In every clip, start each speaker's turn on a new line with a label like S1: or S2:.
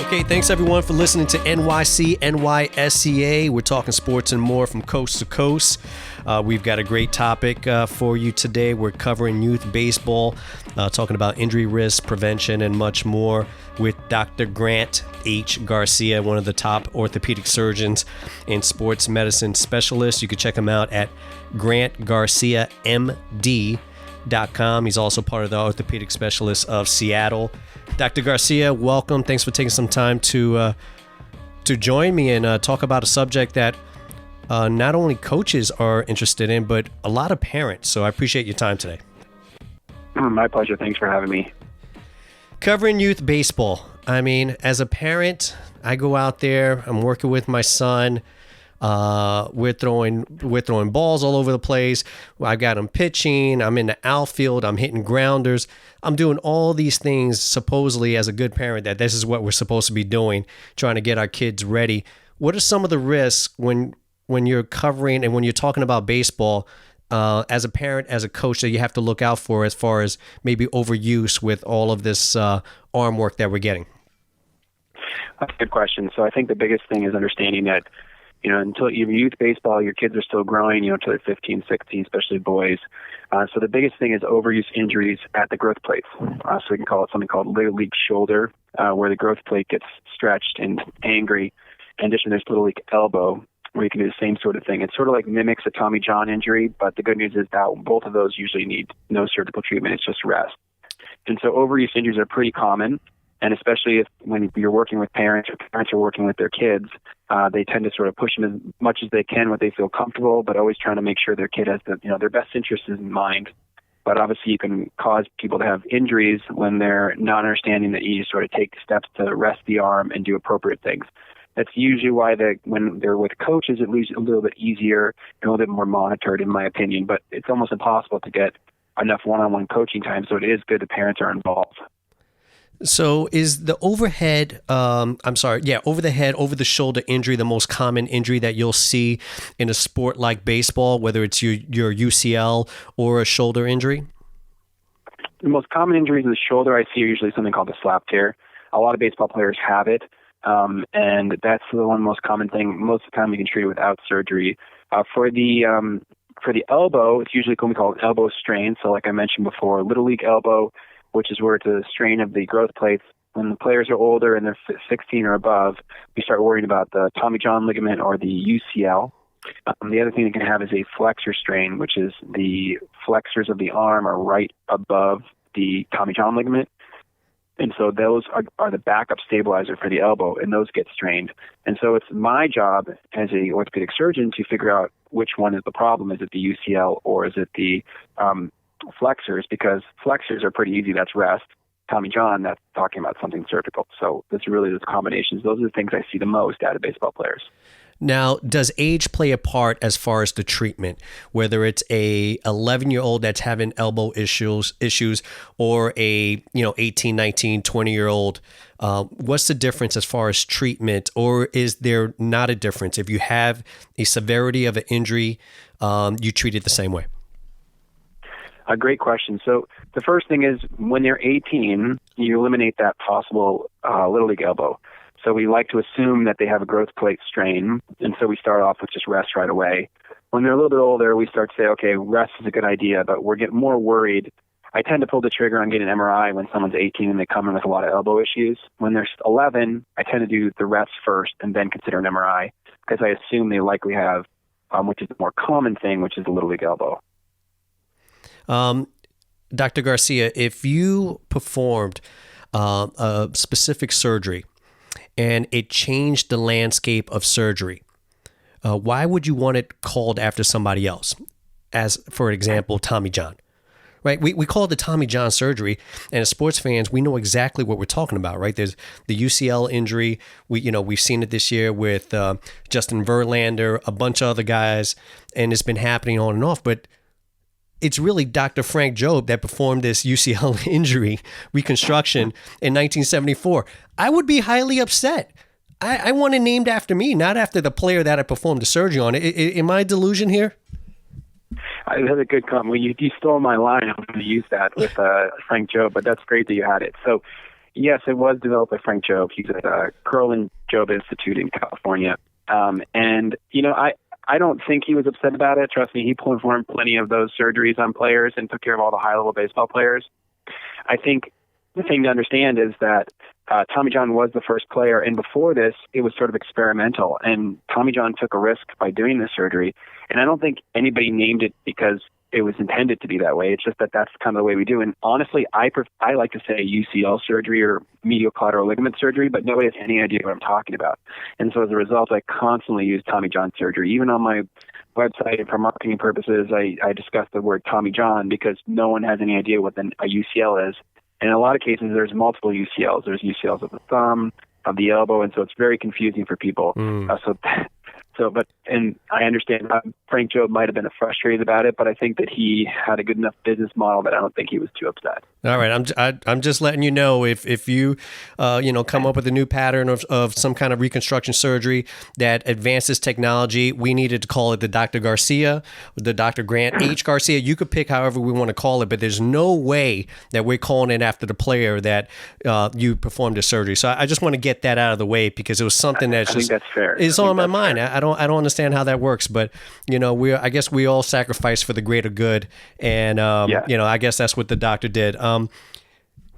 S1: Okay, thanks everyone for listening to NYC, NYSEA. We're talking sports and more from coast to coast. We've got a great topic for you today. We're covering youth baseball, talking about injury risk prevention and much more with Dr. Grant H. Garcia, one of the top orthopedic surgeons and sports medicine specialists. You can check him out at grantgarciamd.com. He's also part of the orthopedic specialists of Seattle. Dr. Garcia, welcome. Thanks for taking some time to join me and talk about a subject that not only coaches are interested in, but a lot of parents. So I appreciate your time today.
S2: My pleasure. Thanks for having me.
S1: Covering youth baseball. I mean, as a parent, I go out there, I'm working with my son. We're throwing balls all over the place. I've got him pitching. I'm in the outfield. I'm hitting grounders. I'm doing all these things supposedly as a good parent that this is what we're supposed to be doing, trying to get our kids ready. What are some of the risks when you're covering and when you're talking about baseball as a parent, as a coach, that you have to look out for as far as maybe overuse with all of this arm work that we're getting?
S2: That's a good question. So I think the biggest thing is understanding that until you're youth baseball, your kids are still growing, until they're 15, 16, especially boys. So the biggest thing is overuse injuries at the growth plates. So we can call it something called Little League shoulder, where the growth plate gets stretched and angry. In addition, there's Little League elbow, where you can do the same sort of thing. It sort of like mimics a Tommy John injury, but the good news is that both of those usually need no surgical treatment. It's just rest. And so overuse injuries are pretty common. And especially when you're working with parents or parents are working with their kids, they tend to sort of push them as much as they can, what they feel comfortable, but always trying to make sure their kid has their best interests in mind. But obviously you can cause people to have injuries when they're not understanding that you sort of take steps to rest the arm and do appropriate things. That's usually why when they're with coaches, it leaves a little bit easier and a little bit more monitored, in my opinion. But it's almost impossible to get enough one-on-one coaching time, so it is good that parents are involved.
S1: So is the over the head, over the shoulder injury the most common injury that you'll see in a sport like baseball, whether it's your UCL or a shoulder injury?
S2: The most common injuries in the shoulder I see are usually something called a slap tear. A lot of baseball players have it, and that's the one most common thing. Most of the time you can treat it without surgery. For the elbow, it's usually what we call an elbow strain. So like I mentioned before, Little League elbow, which is where it's a strain of the growth plates. When the players are older and they're 16 or above, we start worrying about the Tommy John ligament or the UCL. The other thing you can have is a flexor strain, which is the flexors of the arm are right above the Tommy John ligament. And so those are the backup stabilizer for the elbow, and those get strained. And so it's my job as an orthopedic surgeon to figure out which one is the problem. Is it the UCL or is it the flexors? Because flexors are pretty easy. That's rest. Tommy John, that's talking about something surgical. So it's really those combinations. Those are the things I see the most out of baseball players.
S1: Now, does age play a part as far as the treatment, whether it's a 11-year-old that's having elbow issues or a 18, 19, 20-year-old? What's the difference as far as treatment, or is there not a difference? If you have a severity of an injury, you treat it the same way?
S2: A great question. So the first thing is when they're 18, you eliminate that possible Little League elbow. So we like to assume that they have a growth plate strain, and so we start off with just rest right away. When they're a little bit older, we start to say, okay, rest is a good idea, but we're getting more worried. I tend to pull the trigger on getting an MRI when someone's 18 and they come in with a lot of elbow issues. When they're 11, I tend to do the rest first and then consider an MRI because I assume they likely have, which is the more common thing, which is the Little League elbow.
S1: Dr. Garcia, if you performed a specific surgery and it changed the landscape of surgery, why would you want it called after somebody else? As, for example, Tommy John, right? We call it the Tommy John surgery, and as sports fans, we know exactly what we're talking about, right? There's the UCL injury. We've seen it this year with Justin Verlander, a bunch of other guys, and it's been happening on and off, but it's really Dr. Frank Jobe that performed this UCL injury reconstruction in 1974. I would be highly upset. I want it named after me, not after the player that I performed the surgery on. Am I delusion here?
S2: I had a good comment. You stole my line. I'm going to use that with Frank Jobe, but that's great that you had it. So, Yes, it was developed by Frank Jobe. He's at the Curl and Jobe Institute in California. And, I don't think he was upset about it. Trust me, he performed plenty of those surgeries on players and took care of all the high-level baseball players. I think the thing to understand is that Tommy John was the first player, and before this, it was sort of experimental. And Tommy John took a risk by doing this surgery, and I don't think anybody named it because it was intended to be that way. It's just that that's kind of the way we do. And honestly, I like to say UCL surgery or medial collateral ligament surgery, but nobody has any idea what I'm talking about. And so as a result, I constantly use Tommy John surgery. Even on my website and for marketing purposes, I discuss the word Tommy John because no one has any idea what a UCL is. And in a lot of cases, there's multiple UCLs. There's UCLs of the thumb, of the elbow, and so it's very confusing for people. And I understand Frank Jobe might have been frustrated about it, but I think that he had a good enough business model that I don't think he was too upset.
S1: All right, I'm just letting you know if you come up with a new pattern of some kind of reconstruction surgery that advances technology, we needed to call it the Dr. Garcia, the Dr. Grant H. Garcia. You could pick however we want to call it, but there's no way that we're calling it after the player that you performed the surgery. So I just want to get that out of the way because it was something that's just
S2: think that's fair.
S1: is on my mind. I don't understand how that works, but I guess we all sacrifice for the greater good, and I guess that's what the doctor did.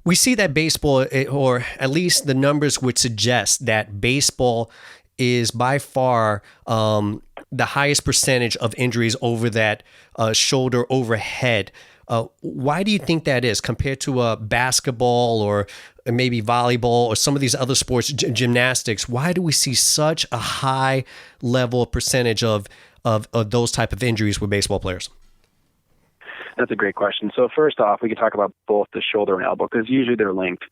S1: We see that baseball, or at least the numbers would suggest that baseball is by far the highest percentage of injuries over that shoulder overhead. Why do you think that is compared to basketball or maybe volleyball or some of these other sports, gymnastics? Why do we see such a high level percentage of those type of injuries with baseball players?
S2: That's a great question. So first off, we can talk about both the shoulder and elbow because usually they're linked.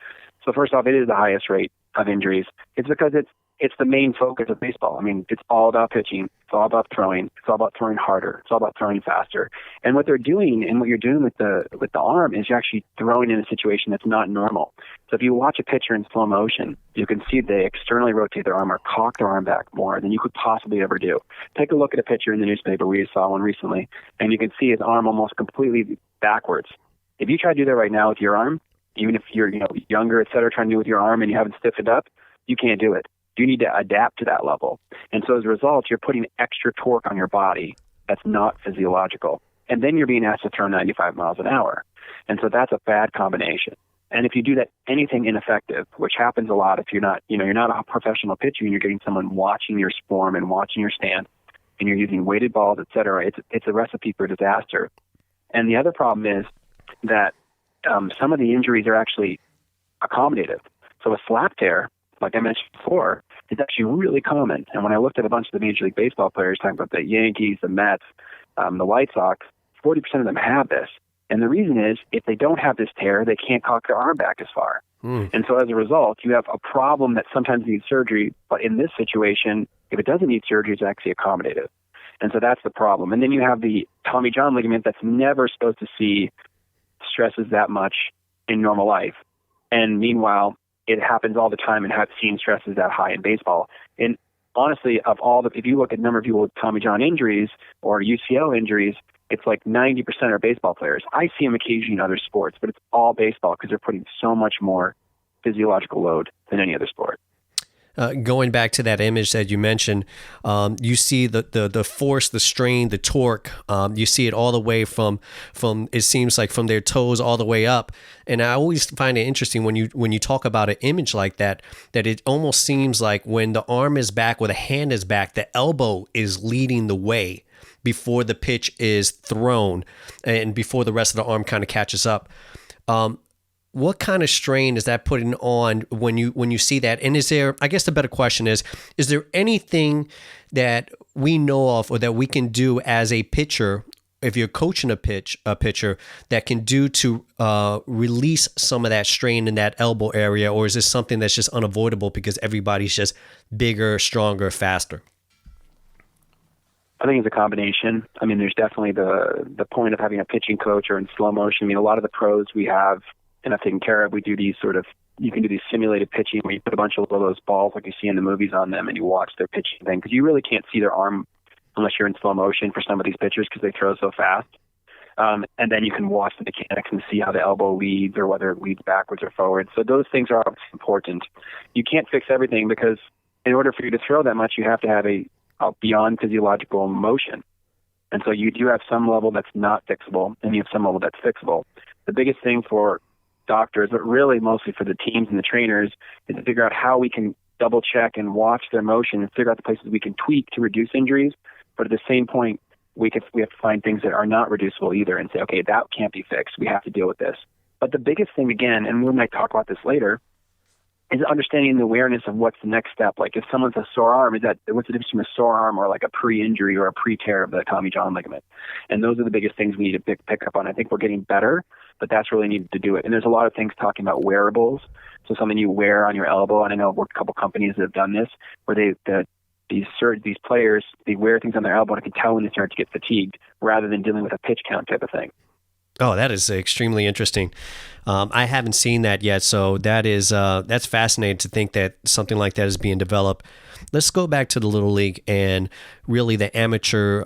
S2: So first off, it is the highest rate of injuries. It's because it's the main focus of baseball. I mean, it's all about pitching. It's all about throwing. It's all about throwing harder. It's all about throwing faster. And what they're doing and what you're doing with the arm is you're actually throwing in a situation that's not normal. So if you watch a pitcher in slow motion, you can see they externally rotate their arm or cock their arm back more than you could possibly ever do. Take a look at a pitcher in the newspaper. We saw one recently, and you can see his arm almost completely backwards. If you try to do that right now with your arm, even if you're younger, et cetera, trying to do it with your arm and you haven't stiffened up, you can't do it. You need to adapt to that level. And so as a result, you're putting extra torque on your body that's not physiological. And then you're being asked to throw 95 miles an hour. And so that's a bad combination. And if you do that, anything ineffective, which happens a lot if you're not a professional pitcher and you're getting someone watching your form and watching your stance and you're using weighted balls, et cetera, it's a recipe for disaster. And the other problem is that some of the injuries are actually accommodative. So a slap tear, like I mentioned before, is actually really common. And when I looked at a bunch of the Major League Baseball players, talking about the Yankees, the Mets, the White Sox, 40% of them have this. And the reason is, if they don't have this tear, they can't cock their arm back as far. And so as a result, you have a problem that sometimes needs surgery. But in this situation, if it doesn't need surgery, it's actually accommodative. And so that's the problem. And then you have the Tommy John ligament that's never supposed to see stresses that much in normal life. And meanwhile, it happens all the time and have seen stresses that high in baseball. And honestly, if you look at the number of people with Tommy John injuries or UCL injuries, it's like 90% are baseball players. I see them occasionally in other sports, but it's all baseball because they're putting so much more physiological load than any other sport.
S1: Going back to that image that you mentioned, you see the force, the strain, the torque. You see it all the way from it seems like from their toes all the way up. And I always find it interesting when you talk about an image like that it almost seems like when the arm is back or the hand is back, the elbow is leading the way before the pitch is thrown and before the rest of the arm kind of catches up. What kind of strain is that putting on when you see that? And is there, I guess the better question is there anything that we know of or that we can do as a pitcher, if you're coaching a pitcher, that can do to release some of that strain in that elbow area? Or is this something that's just unavoidable because everybody's just bigger, stronger, faster?
S2: I think it's a combination. I mean, there's definitely the point of having a pitching coach or in slow motion. I mean, a lot of the pros we have and I've taken care of, we do these you can do these simulated pitching where you put a bunch of those balls like you see in the movies on them and you watch their pitching thing because you really can't see their arm unless you're in slow motion for some of these pitchers because they throw so fast. And then you can watch the mechanics and see how the elbow leads or whether it leads backwards or forwards. So those things are obviously important. You can't fix everything because in order for you to throw that much, you have to have a beyond physiological motion. And so you do have some level that's not fixable, and you have some level that's fixable. The biggest thing for doctors, but really mostly for the teams and the trainers, is to figure out how we can double check and watch their motion and figure out the places we can tweak to reduce injuries. But at the same point, we have to find things that are not reducible either and say, okay, that can't be fixed. We have to deal with this. But the biggest thing, again, and we might talk about this later, is understanding the awareness of what's the next step. Like if someone's a sore arm, what's the difference between a sore arm or like a pre-injury or a pre-tear of the Tommy John ligament? And those are the biggest things we need to pick up on. I think we're getting better, but that's really needed to do it. And there's a lot of things talking about wearables. So something you wear on your elbow, and I know I've worked with a couple companies that have done this, where these players, they wear things on their elbow and it can tell when they start to get fatigued rather than dealing with a pitch count type of thing.
S1: Oh, that is extremely interesting. I haven't seen that yet, so that's fascinating to think that something like that is being developed. Let's go back to the Little League and really the amateur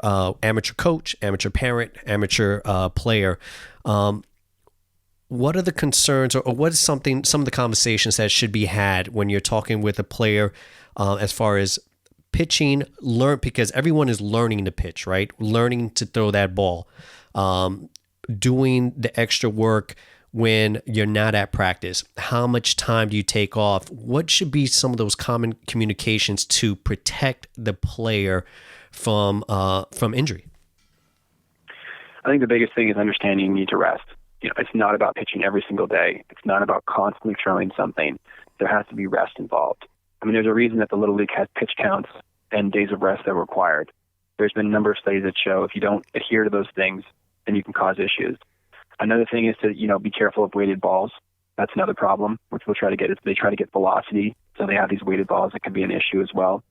S1: coach, amateur parent, amateur player. What are the concerns, or what is some of the conversations that should be had when you're talking with a player as far as pitching? Because everyone is learning to pitch, right? Learning to throw that ball. Doing the extra work when you're not at practice. How much time do you take off? What should be some of those common communications to protect the player from injury?
S2: I think the biggest thing is understanding you need to rest. It's not about pitching every single day. It's not about constantly throwing something. There has to be rest involved. I mean, there's a reason that the Little League has pitch counts and days of rest that are required. There's been a number of studies that show if you don't adhere to those things, then you can cause issues. Another thing is to, be careful of weighted balls. That's another problem, which we'll try to get. Is they try to get velocity, so they have these weighted balls that can be an issue as well.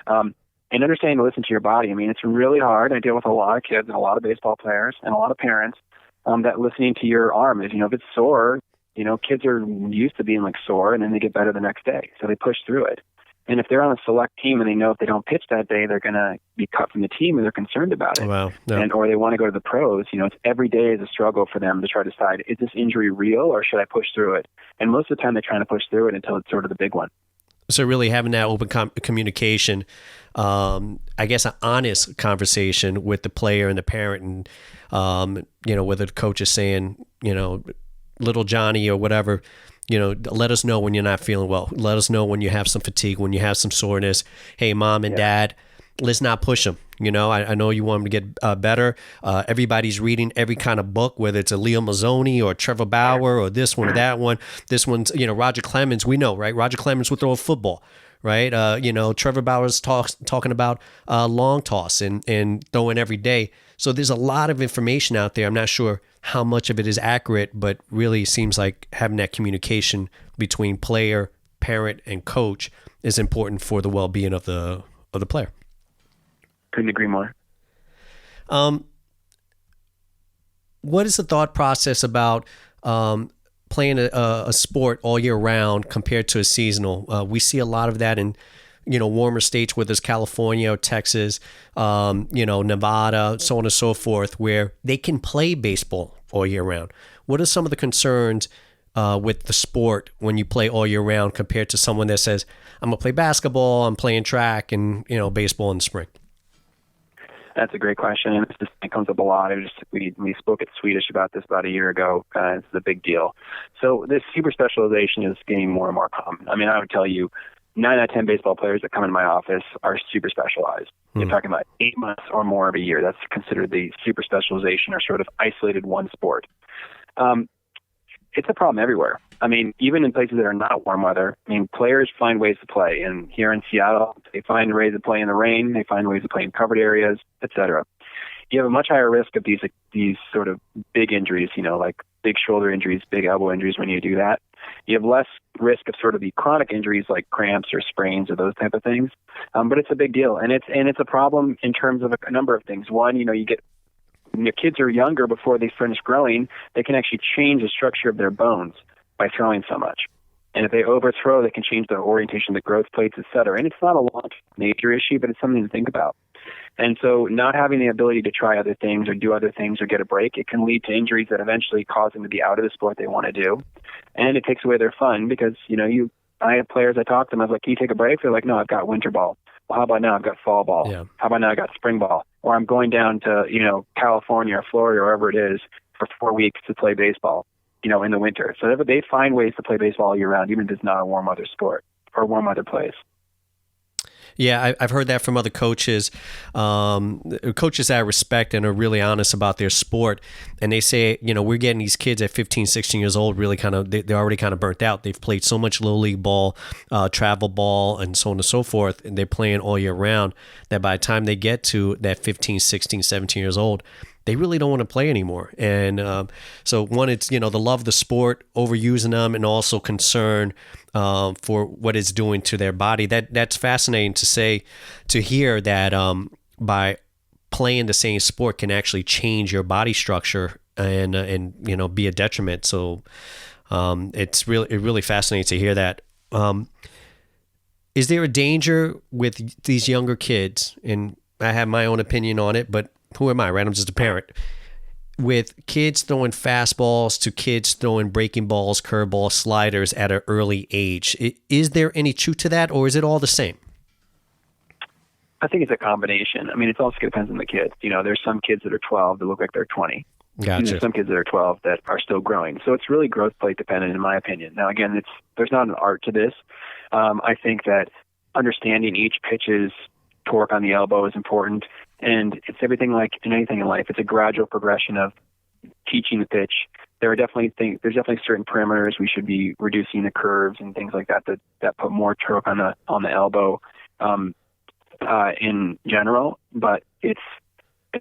S2: And understanding to listen to your body. I mean, it's really hard. I deal with a lot of kids and a lot of baseball players and a lot of parents that listening to your arm is, if it's sore, kids are used to being like sore, and then they get better the next day, so they push through it. And if they're on a select team and they know if they don't pitch that day, they're going to be cut from the team and they're concerned about it.
S1: Wow. No.
S2: Or they want to go to the pros. It's every day is a struggle for them to try to decide, is this injury real or should I push through it? And most of the time they're trying to push through it until it's sort of the big one.
S1: So really having that open communication, I guess an honest conversation with the player and the parent, and, whether the coach is saying, little Johnny or whatever, let us know when you're not feeling well. Let us know when you have some fatigue, when you have some soreness. Hey, mom and dad, let's not push them. I know you want them to get better. Everybody's reading every kind of book, whether it's a Leo Mazzoni or Trevor Bauer or this one or that one. This one's, Roger Clemens, we know, right? Roger Clemens would throw a football, right? Trevor Bauer's talking about long toss and throwing every day. So there's a lot of information out there. I'm not sure how much of it is accurate, but really seems like having that communication between player, parent, and coach is important for the well-being of the player.
S2: Couldn't agree more.
S1: What is the thought process about playing a sport all year round compared to a seasonal? We see a lot of that in warmer states, whether it's California or Texas, Nevada, so on and so forth, where they can play baseball all year round. What are some of the concerns with the sport when you play all year round compared to someone that says, I'm going to play basketball, I'm playing track and, baseball in the spring?
S2: That's a great question, and it comes up a lot. We spoke at Swedish about this about a year ago. It's a big deal. So this super specialization is getting more and more common. I mean, I would tell you, 9 out of 10 baseball players that come into my office are super specialized. You're talking about 8 months or more of a year. That's considered the super specialization or sort of isolated one sport. It's a problem everywhere. I mean, even in places that are not warm weather, players find ways to play. And here in Seattle, they find ways to play in the rain. They find ways to play in covered areas, etc. You have a much higher risk of these sort of big injuries, like big shoulder injuries, big elbow injuries when you do that. You have less risk of sort of the chronic injuries like cramps or sprains or those type of things. But it's a big deal. And it's a problem in terms of a number of things. One, when your kids are younger before they finish growing, they can actually change the structure of their bones by throwing so much. And if they overthrow, they can change the orientation of the growth plates, et cetera. And it's not a long major issue, but it's something to think about. And so not having the ability to try other things or do other things or get a break, it can lead to injuries that eventually cause them to be out of the sport they want to do. And it takes away their fun because, I have players, I talk to them, I was like, can you take a break? They're like, no, I've got winter ball. Well, how about now I've got fall ball?
S1: Yeah.
S2: How about now I got spring ball? Or I'm going down to, California or Florida or wherever it is for 4 weeks to play baseball, in the winter. So they find ways to play baseball all year round, even if it's not a warm weather sport or warm weather place.
S1: Yeah, I've heard that from other coaches, coaches that I respect and are really honest about their sport. And they say, we're getting these kids at 15, 16 years old really they're already kind of burnt out. They've played so much little league ball, travel ball, and so on and so forth, and they're playing all year round that by the time they get to that 15, 16, 17 years old, they really don't want to play anymore. And so one, it's, the love of the sport, overusing them, and also concern for what it's doing to their body. That's fascinating to hear that by playing the same sport can actually change your body structure and be a detriment. So it really fascinating to hear that. Is there a danger with these younger kids? And I have my own opinion on it, but who am I, right? I'm just a parent. With kids throwing fastballs to kids throwing breaking balls, curveballs, sliders at an early age, is there any truth to that, or is it all the same?
S2: I think it's a combination. I mean, it also depends on the kids. There's some kids that are 12 that look like they're 20.
S1: Gotcha.
S2: There's some kids that are 12 that are still growing. So it's really growth plate dependent, in my opinion. Now, again, there's not an art to this. I think that understanding each pitch's torque on the elbow is important. And it's everything like in anything in life. It's a gradual progression of teaching the pitch. There's definitely certain parameters we should be reducing, the curves and things like that put more torque on the elbow in general. But it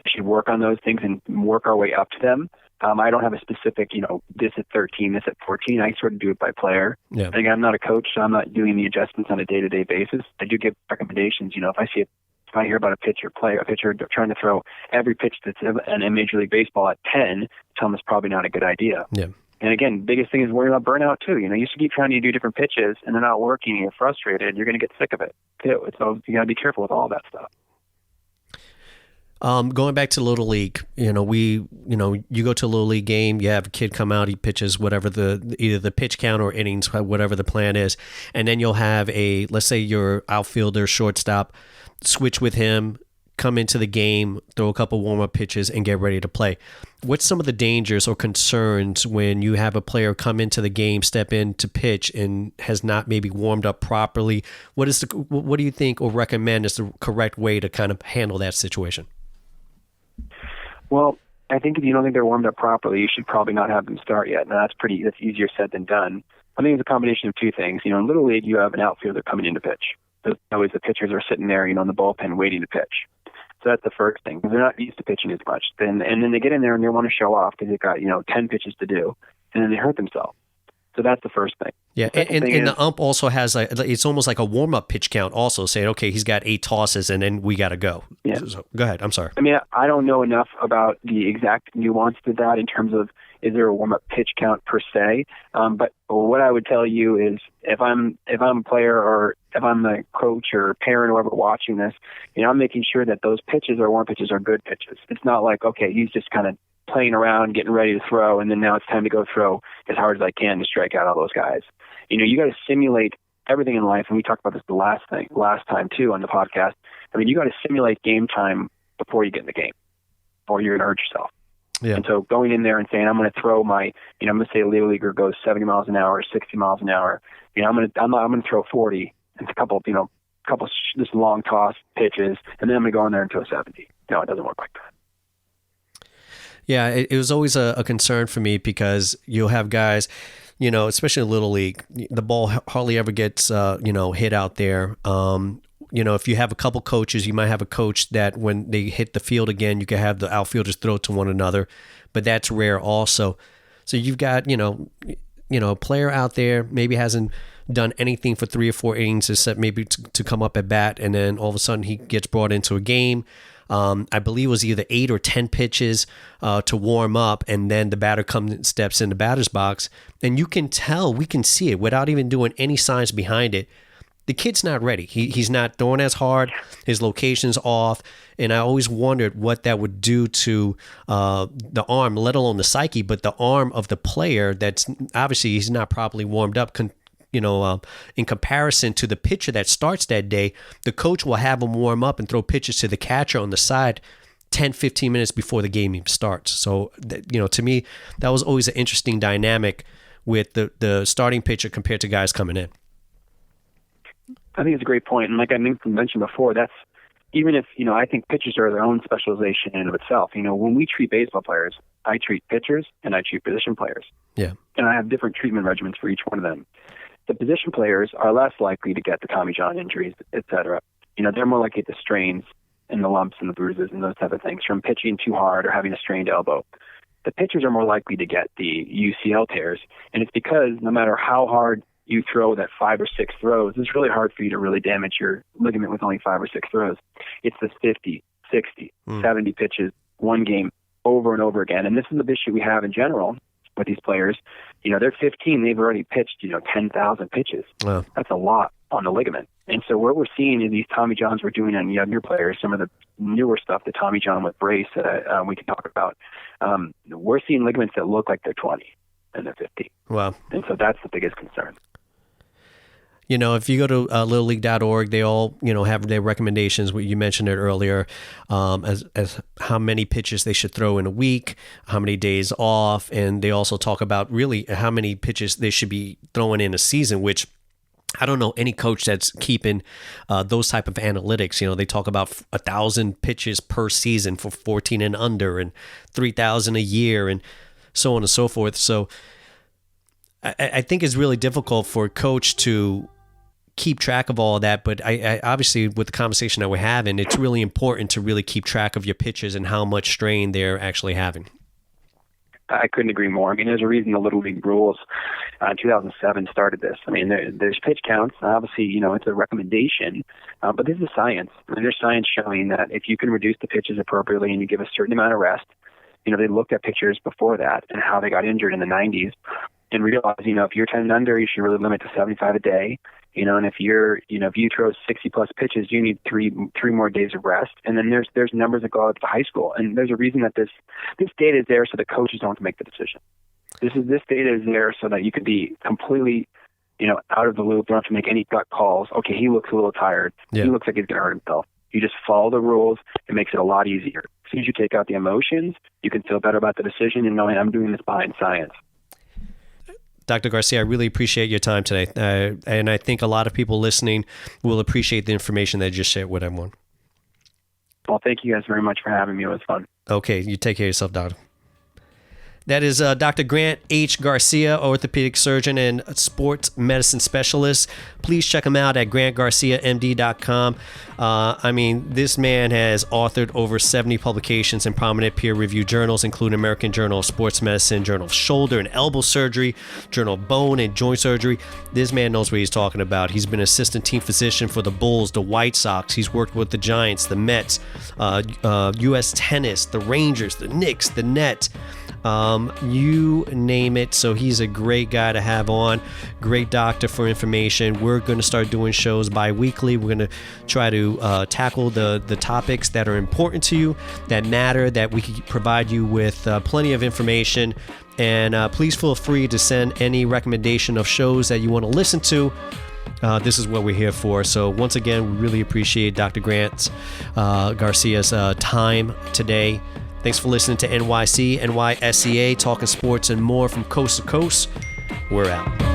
S2: should work on those things and work our way up to them. I don't have a specific, this at 13, this at 14. I sort of do it by player.
S1: Yeah.
S2: And again, I'm not a coach, so I'm not doing the adjustments on a day-to-day basis. I do give recommendations. If I hear about a pitcher trying to throw every pitch that's in Major League Baseball at 10, tell them it's probably not a good idea.
S1: Yeah.
S2: And again, biggest thing is worrying about burnout too. You used to keep trying to do different pitches and they're not working, you're frustrated, you're going to get sick of it too. So you got to be careful with all that stuff.
S1: Going back to Little League, you go to a Little League game, you have a kid come out, he pitches whatever either the pitch count or innings, whatever the plan is, and then you'll have let's say your outfielder, shortstop, switch with him, come into the game, throw a couple warm-up pitches, and get ready to play. What's some of the dangers or concerns when you have a player come into the game, step in to pitch, and has not maybe warmed up properly? What do you think or recommend is the correct way to kind of handle that situation?
S2: Well, I think if you don't think they're warmed up properly, you should probably not have them start yet. Now, that's easier said than done. I think it's a combination of two things. In Little League, you have an outfielder coming in to pitch. Always the pitchers are sitting there, in the bullpen waiting to pitch. So that's the first thing. They're not used to pitching as much. And then they get in there and they want to show off because they've got, 10 pitches to do, and then they hurt themselves. So that's the first thing. Yeah,
S1: and the ump also has it's almost like a warm-up pitch count also, saying, okay, he's got 8 tosses and then we got to go.
S2: Yeah.
S1: So, go ahead. I'm sorry.
S2: I mean, I don't know enough about the exact nuance to that in terms of is there a warm-up pitch count per se. But what I would tell you is if I'm a player or if I'm the coach or parent or whoever watching this, I'm making sure that those pitches or warm pitches are good pitches. It's not like, okay, he's just kind of playing around, getting ready to throw, and then now it's time to go throw as hard as I can to strike out all those guys. You got to simulate everything in life, and we talked about this the last time too on the podcast. I mean, you got to simulate game time before you get in the game, or you're going to hurt yourself. Yeah. And so going in there and saying, I'm going to throw my, I'm going to say a little leaguer goes 70 miles an hour, 60 miles an hour. I'm going to throw 40 and a couple just long toss pitches, and then I'm going to go in there and throw 70. No, it doesn't work like that.
S1: Yeah, it was always a concern for me because you'll have guys, especially in Little League, the ball hardly ever gets, hit out there. If you have a couple coaches, you might have a coach that when they hit the field again, you can have the outfielders throw to one another, but that's rare also. So you've got, a player out there maybe hasn't done anything for 3 or 4 innings except maybe to come up at bat, and then all of a sudden he gets brought into a game. I believe it was either 8 or 10 pitches to warm up, and then the batter steps in the batter's box, and you can tell, we can see it without even doing any science behind it. the kid's not ready. He's not throwing as hard. His location's off. And I always wondered what that would do to the arm, let alone the psyche, but the arm of the player that's obviously he's not properly warmed up. In comparison to the pitcher that starts that day, the coach will have him warm up and throw pitches to the catcher on the side 10, 15 minutes before the game even starts. So, to me, that was always an interesting dynamic with the starting pitcher compared to guys coming in.
S2: I think it's a great point. And like I mentioned before, that's even if, I think pitchers are their own specialization in and of itself. When we treat baseball players, I treat pitchers and I treat position players.
S1: Yeah.
S2: And I have different treatment regimens for each one of them. The position players are less likely to get the Tommy John injuries, et cetera. They're more likely to get the strains and the lumps and the bruises and those type of things from pitching too hard or having a strained elbow. The pitchers are more likely to get the UCL tears, and it's because no matter how hard you throw that 5 or 6 throws, it's really hard for you to really damage your ligament with only 5 or 6 throws. It's the 50, 60, 70 pitches, one game, over and over again. And this is the issue we have in general with these players. They're 15, they've already pitched, 10,000 pitches.
S1: Wow.
S2: That's a lot on the ligament. And so what we're seeing in these Tommy Johns we're doing on younger players, some of the newer stuff, the Tommy John with brace that we can talk about, we're seeing ligaments that look like they're 20 and they're 50.
S1: Wow.
S2: And so that's the biggest concern.
S1: If you go to littleleague.org, they all, have their recommendations. You mentioned it earlier, as how many pitches they should throw in a week, how many days off, and they also talk about really how many pitches they should be throwing in a season, which I don't know any coach that's keeping those type of analytics. They talk about 1,000 pitches per season for 14 and under and 3,000 a year and so on and so forth. So I think it's really difficult for a coach to keep track of all of that, but I obviously with the conversation that we're having, it's really important to really keep track of your pitches and how much strain they're actually having.
S2: I couldn't agree more. There's a reason the Little League rules in 2007 started this. There's pitch counts. Obviously, it's a recommendation, but this is science. There's science showing that if you can reduce the pitches appropriately and you give a certain amount of rest, they looked at pitchers before that and how they got injured in the 90s and realized, if you're 10 and under, you should really limit to 75 a day. And if if you throw 60 plus pitches, you need three more days of rest. And then there's numbers that go out to high school. And there's a reason that this data is there so the coaches don't have to make the decision. This data is there so that you could be completely, out of the loop. You don't have to make any gut calls. Okay, he looks a little tired. Yeah. He looks like he's going to hurt himself. You just follow the rules. It makes it a lot easier. As soon as you take out the emotions, you can feel better about the decision and knowing I'm doing this behind science.
S1: Dr. Garcia, I really appreciate your time today. And I think a lot of people listening will appreciate the information that you just shared with everyone.
S2: Well, thank you guys very much for having me. It was fun.
S1: Okay. You take care of yourself, Doctor. That is Dr. Grant H. Garcia, orthopedic surgeon and sports medicine specialist. Please check him out at grantgarciamd.com. This man has authored over 70 publications in prominent peer-reviewed journals, including American Journal of Sports Medicine, Journal of Shoulder and Elbow Surgery, Journal of Bone and Joint Surgery. This man knows what he's talking about. He's been assistant team physician for the Bulls, the White Sox. He's worked with the Giants, the Mets, U.S. Tennis, the Rangers, the Knicks, the Nets. You name it. So he's a great guy to have on. Great doctor for information. We're going to start doing shows bi-weekly. We're going to try to tackle the topics that are important to you, that matter, that we can provide you with plenty of information. And please feel free to send any recommendation of shows that you want to listen to. This is what we're here for. So once again, we really appreciate Dr. Grant Garcia's time today. Thanks for listening to NYSEA, talking sports and more from coast to coast. We're out.